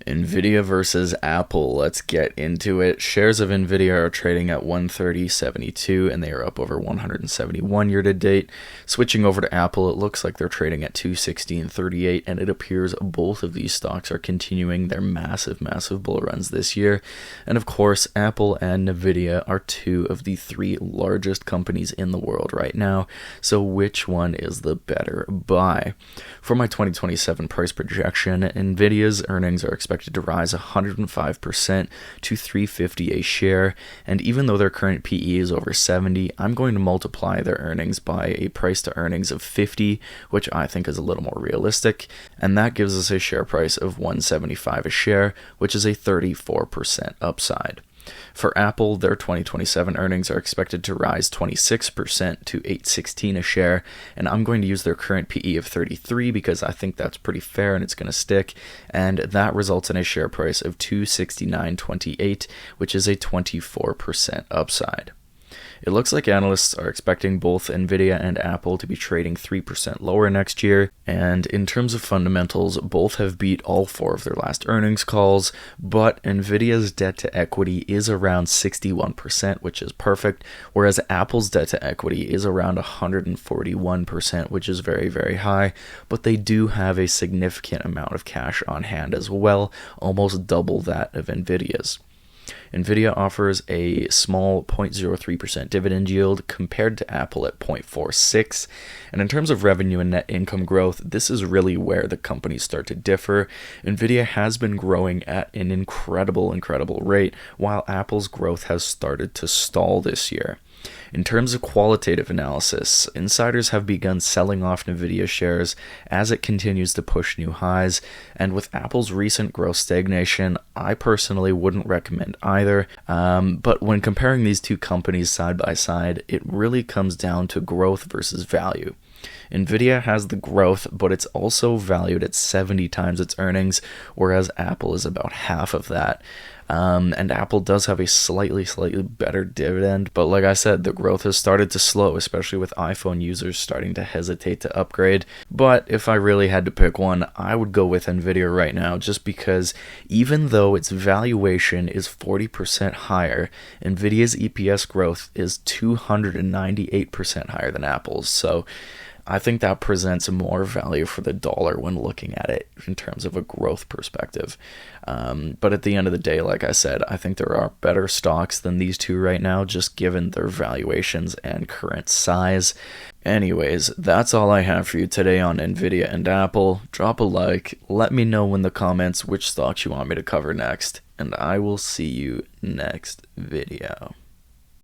Nvidia versus Apple. Let's get into it. Shares of Nvidia are trading at 130.72 and they are up over 171 year to date. Switching over to Apple, it looks like they're trading at 216.38 and it appears both of these stocks are continuing their massive bull runs this year. And of course, Apple and Nvidia are two of the three largest companies in the world right now. So which one is the better buy? For my 2027 price projection, Nvidia's earnings are expected to rise 105% to $350 a share, and even though their current PE is over 70, I'm going to multiply their earnings by a price to earnings of 50, which I think is a little more realistic, and that gives us a share price of $175 a share, which is a 34% upside. For Apple, their 2027 earnings are expected to rise 26% to $816 a share, and I'm going to use their current PE of 33 because I think that's pretty fair and it's going to stick, and that results in a share price of $269.28, which is a 24% upside. It looks like analysts are expecting both Nvidia and Apple to be trading 3% lower next year, and in terms of fundamentals, both have beat all four of their last earnings calls, but Nvidia's debt to equity is around 61%, which is perfect, whereas Apple's debt to equity is around 141%, which is very high, but they do have a significant amount of cash on hand as well, almost double that of Nvidia's. Nvidia offers a small 0.03% dividend yield compared to Apple at 0.46%. And in terms of revenue and net income growth, this is really where the companies start to differ. Nvidia has been growing at an incredible rate, while Apple's growth has started to stall this year. In terms of qualitative analysis, insiders have begun selling off Nvidia shares as it continues to push new highs, and with Apple's recent growth stagnation, I personally wouldn't recommend either, but when comparing these two companies side by side, it really comes down to growth versus value. Nvidia has the growth, but it's also valued at 70 times its earnings, whereas Apple is about half of that. And Apple does have a slightly better dividend, but like I said, the growth has started to slow, especially with iPhone users starting to hesitate to upgrade. But if I really had to pick one, I would go with Nvidia right now, just because even though its valuation is 40% higher, Nvidia's EPS growth is 298% higher than Apple's. So I think that presents more value for the dollar when looking at it in terms of a growth perspective. But at the end of the day, like I said, I think there are better stocks than these two right now, just given their valuations and current size. Anyways, that's all I have for you today on Nvidia and Apple. Drop a like, let me know in the comments which stocks you want me to cover next, and I will see you next video.